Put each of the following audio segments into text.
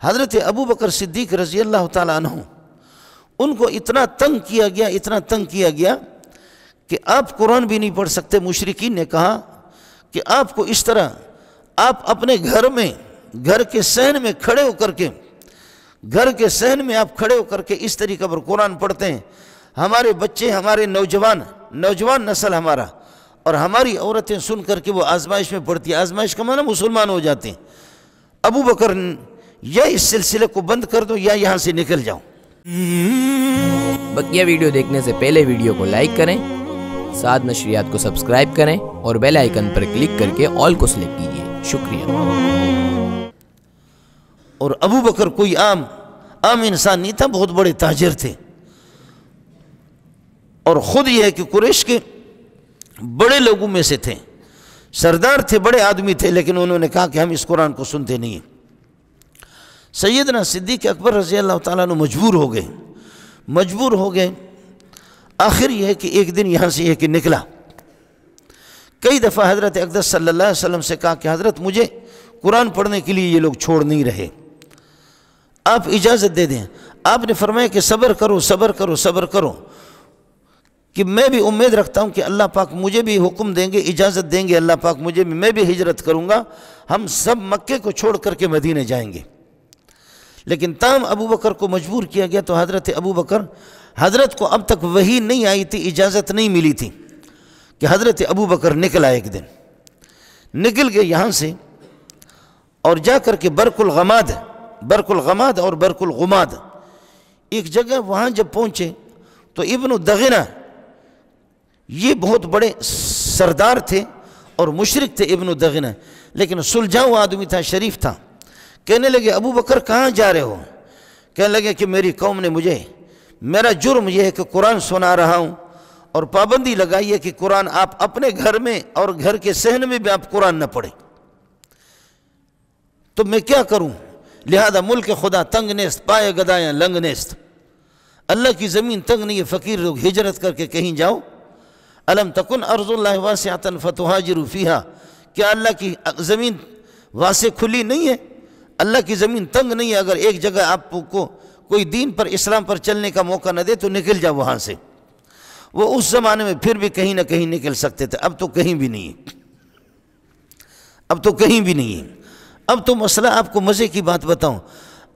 حضرت ابو بکر صدیق رضی اللہ تعالیٰ عنہ ان کو اتنا تنگ کیا گیا کہ آپ قرآن بھی نہیں پڑھ سکتے۔ مشرکین نے کہا کہ آپ کو اس طرح آپ اپنے گھر کے صحن میں کھڑے آپ کھڑے ہو کر کے اس طریقے پر قرآن پڑھتے ہیں، ہمارے بچے، ہمارے نوجوان نسل ہمارا اور ہماری عورتیں سن کر کے وہ آزمائش میں پڑتی ہے۔ آزمائش کا معنی مسلمان ہو جاتے ہیں۔ ابو بکر یا اس سلسلے کو بند کر دو یا یہاں سے نکل جاؤ۔ بقیہ ویڈیو دیکھنے سے پہلے ویڈیو کو لائک کریں، ساتھ نشریات کو سبسکرائب کریں اور بیل آئیکن پر کلک کر کے آل کو سلیکٹ کیجئے۔ شکریہ۔ اور ابو بکر کوئی عام انسان نہیں تھا، بہت بڑے تاجر تھے، اور خود یہ ہے کہ قریش کے بڑے لوگوں میں سے تھے، سردار تھے، بڑے آدمی تھے، لیکن انہوں نے کہا کہ ہم اس قرآن کو سنتے نہیں ہیں۔ سیدنا صدیق اکبر رضی اللہ تعالیٰ عنہ مجبور ہو گئے۔ آخر یہ ہے کہ ایک دن یہاں سے یہ کہ نکلا، کئی دفعہ حضرت اقدس صلی اللہ علیہ وسلم سے کہا کہ حضرت مجھے قرآن پڑھنے کے لیے یہ لوگ چھوڑ نہیں رہے، آپ اجازت دے دیں۔ آپ نے فرمایا کہ صبر کرو کہ میں بھی امید رکھتا ہوں کہ اللہ پاک مجھے بھی حکم دیں گے، اجازت دیں گے اللہ پاک مجھے بھی، میں بھی ہجرت کروں گا، ہم سب مکے کو چھوڑ کر کے مدینے جائیں گے۔ لیکن تاہم ابو بکر کو مجبور کیا گیا، تو حضرت کو اب تک وحی نہیں آئی تھی، اجازت نہیں ملی تھی کہ حضرت ابو بکر نکلا۔ ایک دن نکل گئے یہاں سے اور جا کر کے برق الغماد اور برق الغماد ایک جگہ، وہاں جب پہنچے تو ابن دغنہ، یہ بہت بڑے سردار تھے اور مشرک تھے ابن دغنہ، لیکن سلجھاؤ آدمی تھا، شریف تھا۔ کہنے لگے ابو بکر کہاں جا رہے ہو؟ کہنے لگے کہ میری قوم نے میرا جرم یہ ہے کہ قرآن سنا رہا ہوں، اور پابندی لگائی ہے کہ قرآن آپ اپنے گھر میں اور گھر کے صحن میں بھی آپ قرآن نہ پڑھیں، تو میں کیا کروں؟ لہذا ملک خدا تنگ نیست، پائے گدایاں لنگ نیست، اللہ کی زمین تنگ نہیں ہے، فقیر لوگ ہجرت کر کے کہیں جاؤ۔ الم تکن ارض اللہ واسعۃ فتہاجروا فیہا، کیا اللہ کی زمین واسع کھلی نہیں ہے؟ اللہ کی زمین تنگ نہیں ہے، اگر ایک جگہ آپ کو کوئی دین پر، اسلام پر چلنے کا موقع نہ دے تو نکل جاؤ وہاں سے۔ وہ اس زمانے میں پھر بھی کہیں نہ کہیں نکل سکتے تھے، اب تو کہیں بھی نہیں ہے، اب تو مسئلہ آپ کو مزے کی بات بتاؤں،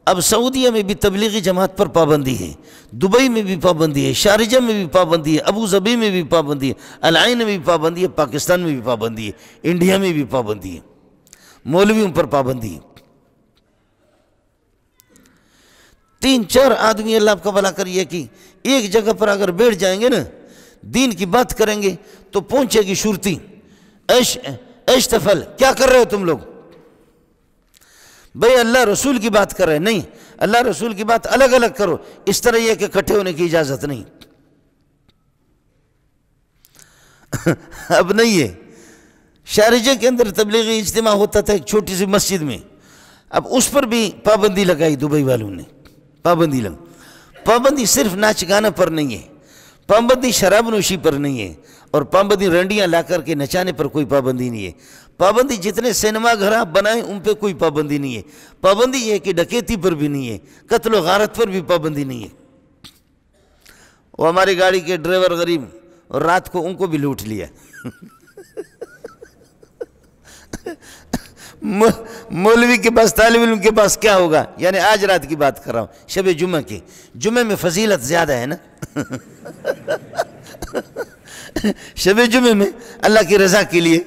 اب سعودیہ میں بھی تبلیغی جماعت پر پابندی ہے، دبئی میں بھی پابندی ہے، شارجہ میں بھی پابندی ہے، ابو ظبی میں بھی پابندی ہے، العین میں بھی پابندی ہے، پاکستان میں بھی پابندی ہے، انڈیا میں بھی پابندی ہے، مولویوں پر پابندی ہے۔ 3-4 آدمی اللہ کا بھلا کریے کہ ایک جگہ پر اگر بیٹھ جائیں گے نا، دین کی بات کریں گے تو پہنچے گی شورتی، ایش تفل، کیا کر رہے ہو تم لوگ؟ بھئی اللہ رسول کی بات کر رہے ہیں، نہیں، اللہ رسول کی بات الگ الگ کرو، اس طرح یہ کہ اکٹھے ہونے کی اجازت نہیں۔ اب نہیں ہے، شارجہ کے اندر تبلیغی اجتماع ہوتا تھا ایک چھوٹی سی مسجد میں، اب اس پر بھی پابندی لگائی دبئی والوں نے، پابندی صرف ناچ گانا پر نہیں ہے، پابندی شراب نوشی پر نہیں ہے، اور پابندی رنڈیاں لا کر کے نچانے پر کوئی پابندی نہیں ہے، پابندی جتنے سینما گھر آپ بنائیں ان پہ کوئی پابندی نہیں ہے، پابندی یہ ہے کہ ڈکیتی پر بھی نہیں ہے، قتل و غارت پر بھی پابندی نہیں ہے۔ وہ ہماری گاڑی کے ڈرائیور غریب، اور رات کو ان کو بھی لوٹ لیا، مولوی کے پاس، طالب علم کے پاس کیا ہوگا؟ یعنی آج رات کی بات کر رہا ہوں، شب جمعہ کی، جمعہ میں فضیلت زیادہ ہے نا، شب جمعہ میں اللہ کی رضا کے لیے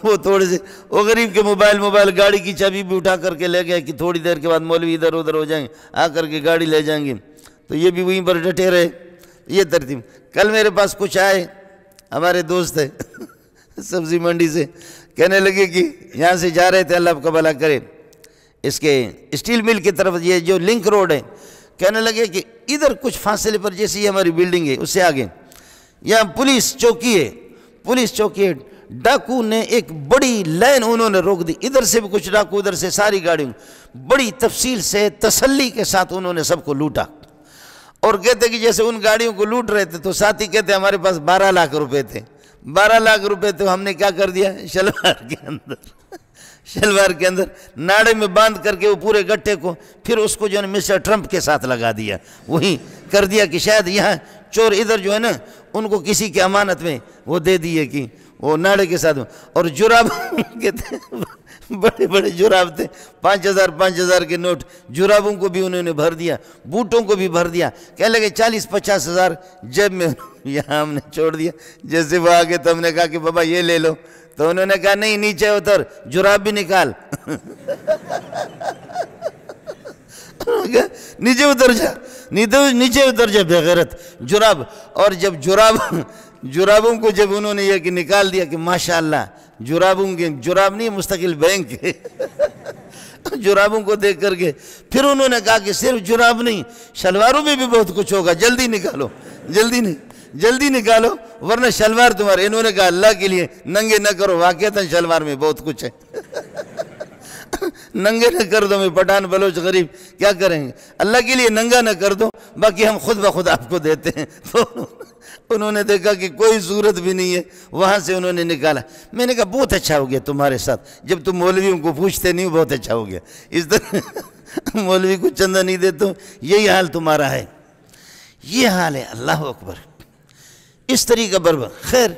وہ تھوڑے سے، وہ غریب کے موبائل گاڑی کی چابی بھی اٹھا کر کے لے گئے کہ تھوڑی دیر کے بعد مولوی ادھر ادھر ہو جائیں گے، آ کر کے گاڑی لے جائیں گے، تو یہ بھی وہیں پر ڈٹے رہے، یہ ترتیب۔ کل میرے پاس کچھ آئے، ہمارے دوست ہے سبزی منڈی سے، کہنے لگے کہ یہاں سے جا رہے تھے، اللہ آپ کا بھلا کرے، اس کے اسٹیل مل کی طرف، یہ جو لنک روڈ ہے، کہنے لگے کہ ادھر کچھ فاصلے پر، جیسے یہ ہماری بلڈنگ ہے اس سے آگے یہاں پولیس چوکی ہے، ڈاکو نے ایک بڑی لائن انہوں نے روک دی، ادھر سے بھی کچھ ڈاکو، ادھر سے ساری گاڑیوں، بڑی تفصیل سے تسلی کے ساتھ انہوں نے سب کو لوٹا، اور کہتے کہ جیسے ان گاڑیوں کو لوٹ رہے تھے تو ساتھی کہتے ہمارے پاس 12 لاکھ روپے تھے، 12 لاکھ روپے تو ہم نے کیا کر دیا، شلوار کے اندر ناڑے میں باندھ کر کے وہ پورے گٹھے کو پھر اس کو جو ہے مسٹر ٹرمپ کے ساتھ لگا دیا، وہی کر دیا کہ شاید یہاں چور ادھر جو ہے نا ان کو کسی کی امانت میں وہ دے دیے کہ وہ ناڑے کے ساتھ. اور جراب کے بڑے بڑے جراب تھے، 5,000 کے نوٹ، جرابوں کو بھی انہوں نے بھر دیا، بوٹوں کو بھی بھر دیا. کہنے لگے 40-50 ہزار جیب میں یہاں ہم نے چھوڑ دیا. جیسے وہ آگے تو ہم نے کہا کہ بابا یہ لے لو، تو انہوں نے کہا نہیں نیچے اتر، جراب بھی نکال. نیچے اتر جا، نیچے اتر جا بغیرت جراب. اور جب جرابوں کو جب انہوں نے یہ کہ نکال دیا کہ ماشاءاللہ جرابوں کے جراب نہیں مستقل بینک ہے. جرابوں کو دیکھ کر کے پھر انہوں نے کہا کہ صرف جراب نہیں، شلواروں میں بھی بہت کچھ ہوگا، جلدی نکالو، جلدی نکالو ورنہ شلوار تمہارے. انہوں نے کہا اللہ کے لیے ننگے نہ کرو، واقعتاً شلوار میں بہت کچھ ہے. ننگے نہ کر دو، میں پٹھان بلوچ غریب کیا کریں گے، اللہ کے لیے ننگا نہ کر دو، باقی ہم خود بخود آپ کو دیتے ہیں. تو انہوں نے دیکھا کہ کوئی صورت بھی نہیں ہے، وہاں سے انہوں نے نکالا. میں نے کہا بہت اچھا ہو گیا تمہارے ساتھ، جب تم مولویوں کو پوچھتے نہیں بہت اچھا ہو گیا. اس طرح مولوی کو چندہ نہیں دیتے ہو، یہی حال تمہارا ہے، یہ حال ہے. اللہ اکبر، اس طریقہ بربر. خیر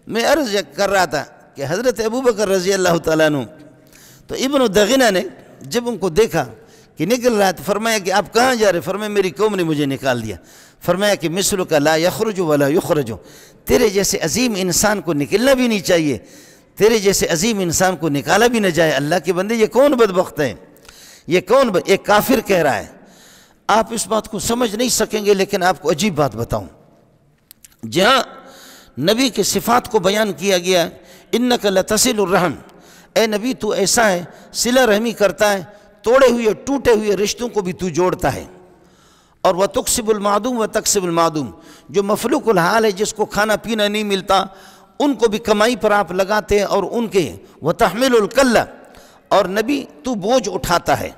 میں عرض کر رہا تھا کہ حضرت ابوبکر رضی اللہ تعالیٰ عنہ تو ابن دغینہ نے جب ان کو دیکھا کہ نکل رہا ہے تو فرمایا کہ آپ کہاں جا رہے؟ فرمایا میری قوم نے مجھے نکال دیا. فرمایا کہ مثلک لا یخرج ولا یخرج، تیرے جیسے عظیم انسان کو نکلنا بھی نہیں چاہیے، تیرے جیسے عظیم انسان کو نکالا بھی نہ جائے. اللہ کے بندے یہ کون بدبخت ہے، یہ کون ایک کافر کہہ رہا ہے. آپ اس بات کو سمجھ نہیں سکیں گے، لیکن آپ کو عجیب بات بتاؤں. جہاں نبی کے صفات کو بیان کیا گیا، انک لتصل الرحم، اے نبی تو ایسا ہے صلہ رحمی کرتا ہے، توڑے ہوئے ٹوٹے ہوئے رشتوں کو بھی تو جوڑتا ہے. اور وَتُقْسِبُ الْمَعْدُومَ وَتَقْسِبُ الْمَعْدُومَ، جو مفلوق الحال ہے، جس کو کھانا پینا نہیں ملتا، ان کو بھی کمائی پر آپ لگاتے ہیں. اور ان کے وَتَحْمِلُ الْكَلَّ، اور نبی تو بوجھ اٹھاتا ہے،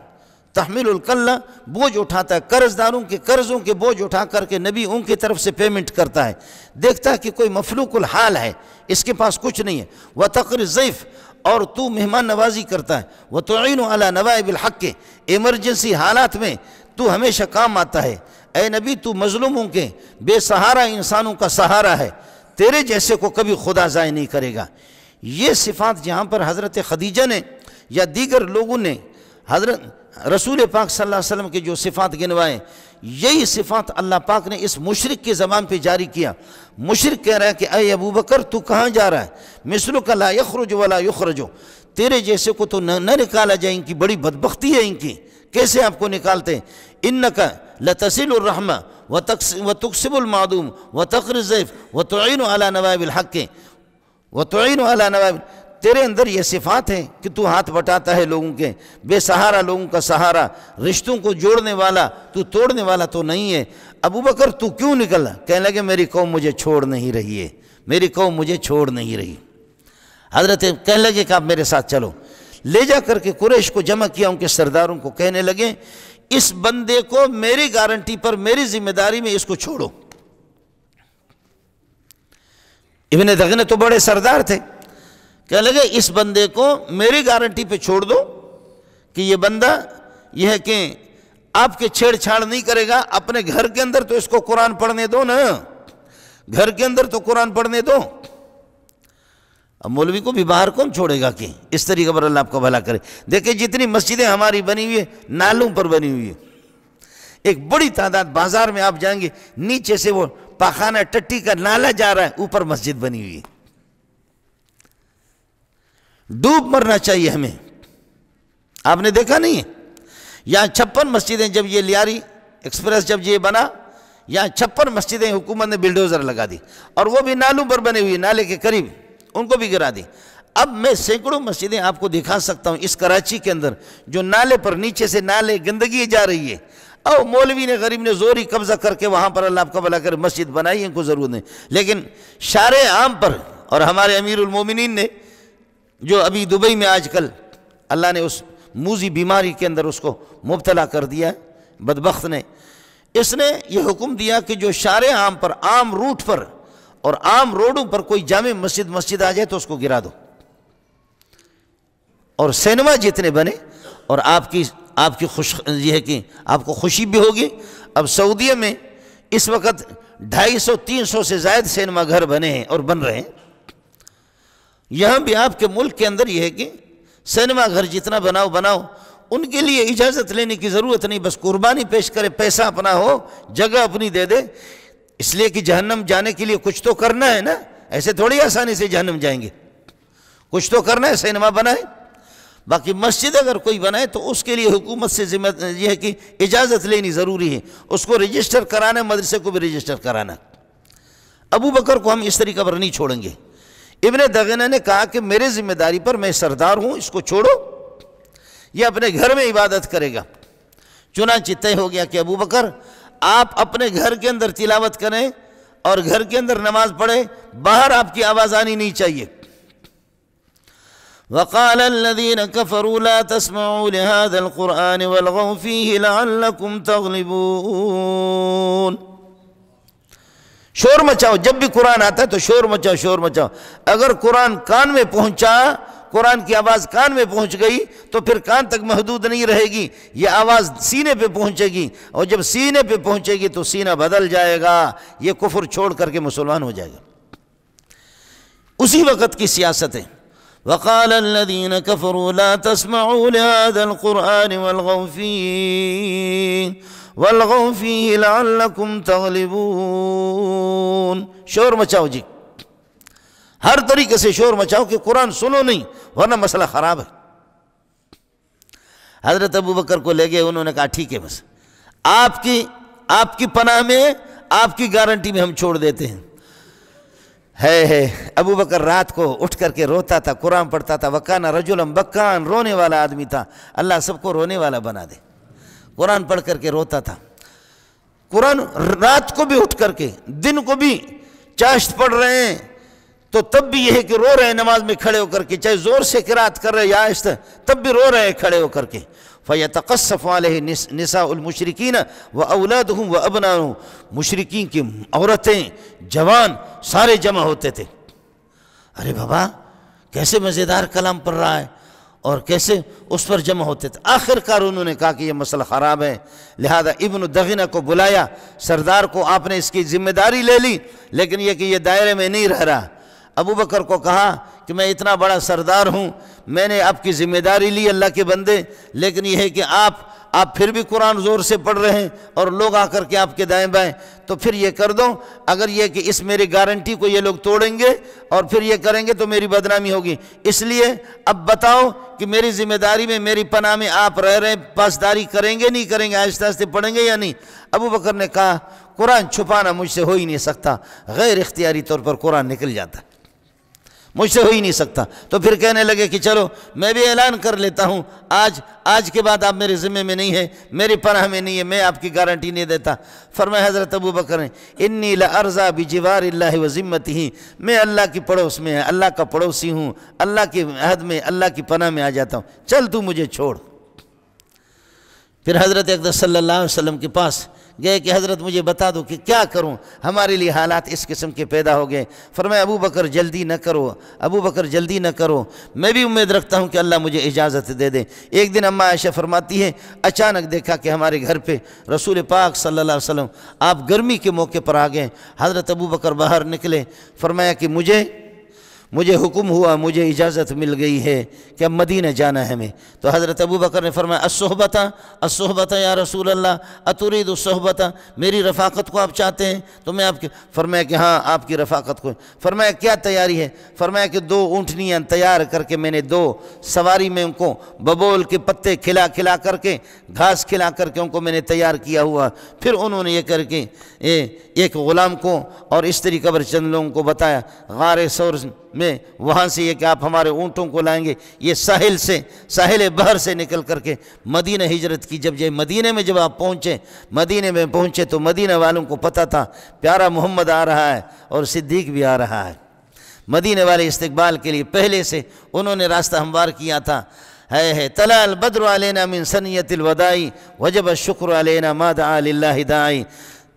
تحمل الکلہ بوجھ اٹھاتا ہے، قرض داروں کے قرضوں کے بوجھ اٹھا کر کے نبی ان کی طرف سے پیمنٹ کرتا ہے. دیکھتا ہے کہ کوئی مفلوق الحال ہے، اس کے پاس کچھ نہیں ہے. وَتَقْرِ الضَّيْفَ، اور تو مہمان نوازی کرتا ہے. وَتُعِينُ عَلَى نَوَائِبِ الْحَقِّ، ایمرجنسی حالات میں تو ہمیشہ کام آتا ہے. اے نبی تو مظلوموں کے، بے سہارا انسانوں کا سہارا ہے، تیرے جیسے کو کبھی خدا ضائع نہیں کرے گا. یہ صفات جہاں پر حضرت خدیجہ نے یا دیگر لوگوں نے حضرت رسول پاک صلی اللہ علیہ وسلم کے جو صفات گنوائے، یہی صفات اللہ پاک نے اس مشرک کی زبان پہ جاری کیا. مشرک کہہ رہا ہے کہ اے ابو بکر تو کہاں جا رہا ہے؟ مثلک لا یخرج ولا یخرج، تیرے جیسے کو تو نہ نکالا جائے. ان کی بڑی بدبختی ہے، ان کی کیسے آپ کو نکالتے ہیں؟ انک لتصل الرحم وتقسب المعدوم وتقر الضيف وتعین علی نوائب الحق وتعین علی نوائب، تیرے اندر یہ صفات ہیں کہ تو ہاتھ بٹاتا ہے لوگوں کے، بے سہارا لوگوں کا سہارا، رشتوں کو جوڑنے والا، تو توڑنے والا تو نہیں ہے. ابو بکر تو کیوں نکلا؟ کہنے لگے میری قوم مجھے چھوڑ نہیں رہی ہے، میری قوم مجھے چھوڑ نہیں رہی. حضرت کہنے لگے کہ آپ میرے ساتھ چلو. لے جا کر کے قریش کو جمع کیا، ان کے سرداروں کو، کہنے لگے اس بندے کو میری گارنٹی پر، میری ذمہ داری میں اس کو چھوڑو. ابن دغینہ تو بڑے سردار تھے، کہنے لگے اس بندے کو میری گارنٹی پہ چھوڑ دو کہ یہ بندہ یہ ہے کہ آپ کے چھیڑ چھاڑ نہیں کرے گا. اپنے گھر کے اندر تو اس کو قرآن پڑھنے دو نا، گھر کے اندر تو قرآن پڑھنے دو. اب مولوی کو بھی باہر کون چھوڑے گا کہ اس طریقے پر اللہ آپ کو بھلا کرے. دیکھیں جتنی مسجدیں ہماری بنی ہوئی ہیں نالوں پر بنی ہوئی ہیں، ایک بڑی تعداد. بازار میں آپ جائیں گے نیچے سے وہ پاخانہ ٹٹی کا نالا جا رہا ہے، اوپر مسجد بنی ہوئی ہے. ڈوب مرنا چاہیے ہمیں. آپ نے دیکھا نہیں ہے یہاں 56 مسجدیں، جب یہ لیاری ایکسپریس جب یہ بنا، یہاں 56 مسجدیں حکومت نے بلڈوزر لگا دی، اور وہ بھی نالوں پر بنے ہوئی، نالے کے قریب، ان کو بھی گرا دی. اب میں سینکڑوں مسجدیں آپ کو دکھا سکتا ہوں اس کراچی کے اندر جو نالے پر نیچے سے نالے گندگی جا رہی ہے. اور مولوی نے غریب نے زوری قبضہ کر کے وہاں پر اللہ آپ کا بھلا کر مسجد بنائی، ان کو ضرورت نہیں. لیکن شارع عام پر، اور ہمارے امیر المومنین نے جو ابھی دبئی میں آج کل اللہ نے اس موذی بیماری کے اندر اس کو مبتلا کر دیا بدبخت نے، اس نے یہ حکم دیا کہ جو شارع عام پر، عام روٹ پر اور عام روڈوں پر کوئی جامع مسجد آ جائے تو اس کو گرا دو. اور سینما جتنے بنے اور آپ کی یہ ہے کہ آپ کو خوشی بھی ہوگی۔ اب سعودیہ میں اس وقت 250-300 سے زائد سینما گھر بنے ہیں اور بن رہے ہیں۔ یہاں بھی آپ کے ملک کے اندر یہ ہے کہ سینما گھر جتنا بناؤ، ان کے لیے اجازت لینے کی ضرورت نہیں، بس قربانی پیش کرے، پیسہ اپنا ہو، جگہ اپنی دے دے، اس لیے کہ جہنم جانے کے لیے کچھ تو کرنا ہے نا، ایسے تھوڑی آسانی سے جہنم جائیں گے، کچھ تو کرنا ہے، سینما بنائے۔ باقی مسجد اگر کوئی بنائے تو اس کے لیے حکومت سے یہ ہے کہ اجازت لینی ضروری ہے، اس کو رجسٹر کرانا، مدرسے کو بھی رجسٹر کرانا۔ ابو بکر کو ہم اس طریقہ پر نہیں چھوڑیں گے۔ ابن دغینہ نے کہا کہ میرے ذمہ داری پر، میں سردار ہوں، اس کو چھوڑو، یہ اپنے گھر میں عبادت کرے گا۔ چنانچہ طے ہو گیا کہ ابو بکر آپ اپنے گھر کے اندر تلاوت کریں اور گھر کے اندر نماز پڑھیں، باہر آپ کی آواز آنی نہیں چاہیے۔ وقال الذين كفروا لا تسمعوا لهذا القرآن والغوا فيه لعلكم تغلبون۔ شور مچاؤ، جب بھی قرآن آتا ہے تو شور مچاؤ۔ اگر قرآن کان میں پہنچا، قرآن کی آواز کان میں پہنچ گئی تو پھر کان تک محدود نہیں رہے گی، یہ آواز سینے پہ پہنچے گی، اور جب سینے پہ پہنچے گی تو سینہ بدل جائے گا، یہ کفر چھوڑ کر کے مسلمان ہو جائے گا۔ اسی وقت کی سیاست ہے۔ وقال الذين كفروا لا تسمعوا لهذا القرآن والغوا فيه لعلكم تغلبون۔ شور مچاؤ جی، ہر طریقے سے شور مچاؤ کہ قرآن سنو نہیں، ورنہ مسئلہ خراب ہے۔ حضرت ابو بکر کو لے گئے، انہوں نے کہا ٹھیک ہے، بس آپ کی پناہ میں، آپ کی گارنٹی میں ہم چھوڑ دیتے ہیں۔ ہے ابو بکر رات کو اٹھ کر کے روتا تھا، قرآن پڑھتا تھا۔ وکانا رجلا بکان، رونے والا آدمی تھا، اللہ سب کو رونے والا بنا دے۔ قرآن پڑھ کر کے روتا تھا، قرآن رات کو بھی اٹھ کر کے، دن کو بھی چاشت پڑھ رہے ہیں تو تب بھی یہ ہے کہ رو رہے ہیں نماز میں کھڑے ہو کر کے، چاہے زور سے قرات کر رہے یا آہستہ، تب بھی رو رہے ہیں کھڑے ہو کر کے۔ فَيَتَقَصَّفُ عَلَيْهِ نِسَاءُ الْمُشْرِكِينَ وَأَوْلَادُهُمْ وَأَبْنَاؤُهُمْ، مشرکین کی عورتیں، جوان سارے جمع ہوتے تھے۔ ارے بابا کیسے مزیدار کلام پڑھ رہا ہے، اور کیسے اس پر جمع ہوتے تھے۔ آخر کار انہوں نے کہا کہ یہ مسئلہ خراب ہے، لہذا ابن دغینہ کو بلایا، سردار کو آپ نے اس کی ذمہ داری لے لی، لیکن یہ کہ یہ دائرے میں نہیں رہ رہا۔ ابو بکر کو کہا کہ میں اتنا بڑا سردار ہوں، میں نے آپ کی ذمہ داری لی اللہ کے بندے، لیکن یہ ہے کہ آپ پھر بھی قرآن زور سے پڑھ رہے ہیں اور لوگ آ کر کے آپ کے دائیں بائیں، تو پھر یہ کر دو، اگر یہ کہ اس میری گارنٹی کو یہ لوگ توڑیں گے اور پھر یہ کریں گے تو میری بدنامی ہوگی، اس لیے اب بتاؤ کہ میری ذمہ داری میں، میری پناہ میں آپ رہ رہے ہیں، پاسداری کریں گے نہیں کریں گے، آہستہ آہستہ پڑھیں گے یا نہیں؟ ابو بکر نے کہا قرآن چھپانا مجھ سے ہو ہی نہیں سکتا، غیر اختیاری طور پر قرآن نکل جاتا، مجھ سے ہو ہی نہیں سکتا۔ تو پھر کہنے لگے کہ چلو میں بھی اعلان کر لیتا ہوں، آج کے بعد آپ میرے ذمہ میں نہیں ہے، میری پناہ میں نہیں ہے، میں آپ کی گارنٹی نہیں دیتا۔ فرمایا حضرت ابو بکر نے انی لارضی بجوار اللہ وذمتہ، میں اللہ کی پڑوس میں، اللہ کا پڑوسی ہوں، اللہ کے عہد میں، اللہ کی پناہ میں آ جاتا ہوں، چل تو مجھے چھوڑ۔ پھر حضرت اقدس صلی اللہ علیہ وسلم کے پاس گئے کہ حضرت مجھے بتا دو کہ کیا کروں، ہمارے لیے حالات اس قسم کے پیدا ہو گئے۔ فرمایا ابو بکر جلدی نہ کرو، ابو بکر جلدی نہ کرو، میں بھی امید رکھتا ہوں کہ اللہ مجھے اجازت دے دے۔ ایک دن اماں عائشہ فرماتی ہے اچانک دیکھا کہ ہمارے گھر پہ رسول پاک صلی اللہ علیہ وسلم آپ گرمی کے موقع پر آ گئے۔ حضرت ابو بکر باہر نکلے، فرمایا کہ مجھے حکم ہوا، مجھے اجازت مل گئی ہے کہ اب مدینہ جانا ہے ہمیں۔ تو حضرت ابو بکر نے فرمایا الصحبت یا رسول اللہ اترید الصحبت، میری رفاقت کو آپ چاہتے ہیں؟ تو میں آپ کے فرمایا کہ ہاں آپ کی رفاقت کو۔ فرمایا کیا تیاری ہے؟ فرمایا کہ 2 اونٹنیاں تیار کر کے میں نے 2 سواری میں ان کو ببول کے پتے کھلا کر کے، گھاس کھلا کر کے ان کو میں نے تیار کیا ہوا۔ پھر انہوں نے یہ کر کے ایک غلام کو اور اس طریقے پر چند لوگوں کو بتایا غار ثور میں، وہاں سے یہ کہ آپ ہمارے اونٹوں کو لائیں گے، یہ ساحل بحر سے نکل کر کے مدینہ ہجرت کی۔ جب مدینہ میں جب آپ پہنچے تو مدینہ والوں کو پتہ تھا پیارا محمد آ رہا ہے اور صدیق بھی آ رہا ہے۔ مدینہ والے استقبال کے لیے پہلے سے انہوں نے راستہ ہموار کیا تھا۔ ہے طلع البدر علینا من ثنیۃ الوداع وجب الشکر علینا ما دعا للہ داعی،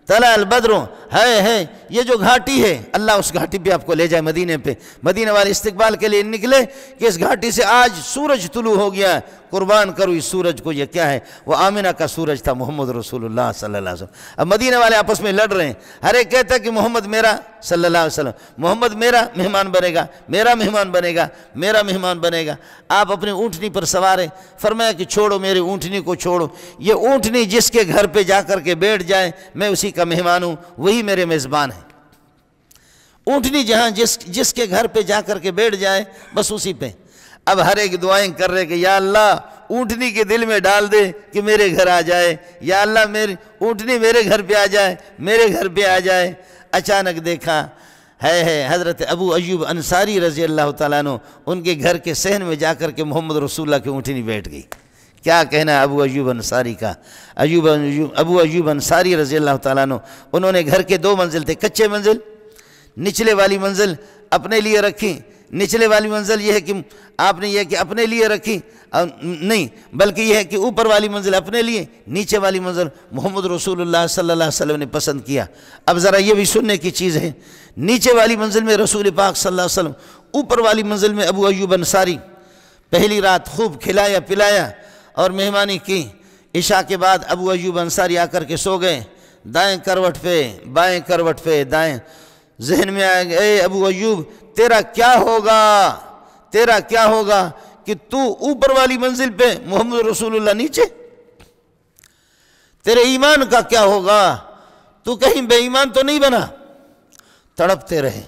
طلع البدر ہے یہ جو گھاٹی ہے، اللہ اس گھاٹی پہ آپ کو لے جائے مدینے پہ، مدینے والے استقبال کے لیے نکلے کہ اس گھاٹی سے آج سورج طلوع ہو گیا، قربان کرو اس سورج کو، یہ کیا ہے؟ وہ آمنہ کا سورج تھا، محمد رسول اللہ صلی اللہ علیہ وسلم۔ اب مدینے والے آپس میں لڑ رہے ہیں، ہر ایک کہتا ہے کہ محمد میرا صلی اللہ علیہ وسلم، محمد میرا مہمان بنے گا، میرا مہمان بنے گا، میرا مہمان بنے گا۔ آپ اپنی اونٹنی پر سوار ہیں، فرمایا کہ چھوڑو میری اونٹنی کو، چھوڑو، یہ اونٹنی جس کے گھر پہ جا کر کے بیٹھ جائے میں اسی کا مہمان ہوں، وہی میرے میزبان ہے۔ اونٹنی جہاں جس کے گھر پہ جا کر کے بیٹھ جائے بس اسی پہ۔ اب ہر ایک دعائیں کر رہے کہ یا اللہ اونٹنی کے دل میں ڈال دے کہ میرے گھر آ جائے، یا اللہ میری اونٹنی میرے گھر پہ آ جائے، میرے گھر پہ آ جائے۔ اچانک دیکھا ہے حضرت ابو ایوب انصاری رضی اللہ تعالیٰ عنہ، ان کے گھر کے صحن میں جا کر کے محمد رسول اللہ کی اونٹنی بیٹھ گئی۔ کیا کہنا ہے ابو ایوب انصاری کا؟ ابو ایوب انصاری رضی اللہ تعالیٰ عنہ، انہوں نے گھر کے 2 منزل تھے، کچے منزل، نچلے والی منزل اپنے لیے رکھی۔ نچلے والی منزل یہ ہے کہ آپ نے یہ کہ اپنے لیے رکھی نہیں، بلکہ یہ ہے کہ اوپر والی منزل اپنے لیے، نیچے والی منزل محمد رسول اللہ صلی اللہ علیہ وسلم نے پسند کیا۔ اب ذرا یہ بھی سننے کی چیز ہے، نیچے والی منزل میں رسول پاک صلی اللہ علیہ وسلم، اوپر والی منزل میں ابو ایوب انصاری۔ پہلی رات خوب کھلایا پلایا اور مہمانی کی۔ عشاء کے بعد ابو ایوب انصاری آ کر کے سو گئے، دائیں کروٹ پہ بائیں کروٹ پہ دائیں۔ ذہن میں آئے گا اے ابو ایوب تیرا کیا ہوگا، تیرا کیا ہوگا کہ تو اوپر والی منزل پہ محمد رسول اللہ نیچے؟ تیرے ایمان کا کیا ہوگا؟ تو کہیں بے ایمان تو نہیں بنا؟ تڑپتے رہے۔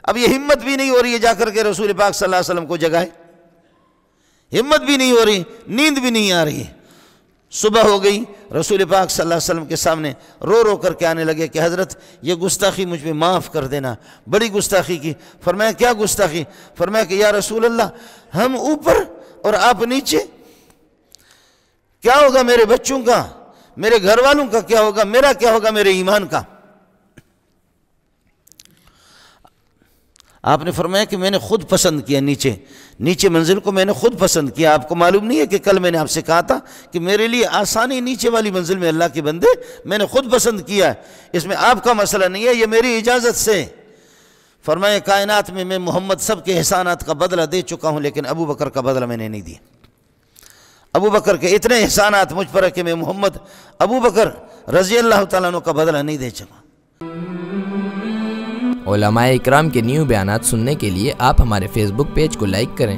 اب یہ ہمت بھی نہیں ہو رہی ہے جا کر کے رسول پاک صلی اللہ علیہ وسلم کو جگائے، ہمت بھی نہیں ہو رہی، نیند بھی نہیں آ رہی ہے۔ صبح ہو گئی، رسول پاک صلی اللہ علیہ وسلم کے سامنے رو رو کر کے آنے لگے کہ حضرت یہ گستاخی مجھ پہ معاف کر دینا، بڑی گستاخی کی۔ فرمایا کیا گستاخی؟ فرمایا کہ یا رسول اللہ ہم اوپر اور آپ نیچے، کیا ہوگا میرے بچوں کا، میرے گھر والوں کا کیا ہوگا، میرا کیا ہوگا، میرے ایمان کا؟ آپ نے فرمایا کہ میں نے خود پسند کیا، نیچے منزل کو میں نے خود پسند کیا۔ آپ کو معلوم نہیں ہے کہ کل میں نے آپ سے کہا تھا کہ میرے لیے آسانی نیچے والی منزل میں، اللہ کے بندے میں نے خود پسند کیا ہے، اس میں آپ کا مسئلہ نہیں ہے، یہ میری اجازت سے۔ فرمایا کائنات میں محمد سب کے احسانات کا بدلہ دے چکا ہوں، لیکن ابو بکر کا بدلہ میں نے نہیں دیا۔ ابو بکر کے اتنے احسانات مجھ پر ہے کہ میں محمد ابو بکر رضی اللہ تعالیٰ عنہ کا بدلہ نہیں دے چکا۔ علماء اکرام کے نیو بیانات سننے کے لیے آپ ہمارے فیس بک پیج کو لائک کریں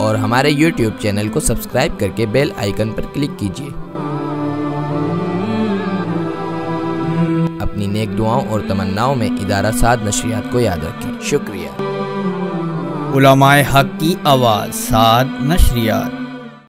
اور ہمارے یوٹیوب چینل کو سبسکرائب کر کے بیل آئیکن پر کلک کیجیے۔ اپنی نیک دعاؤں اور تمناؤں میں ادارہ سعد نشریات کو یاد رکھیں۔ شکریہ۔ علماء حق کی آواز، سعد نشریات۔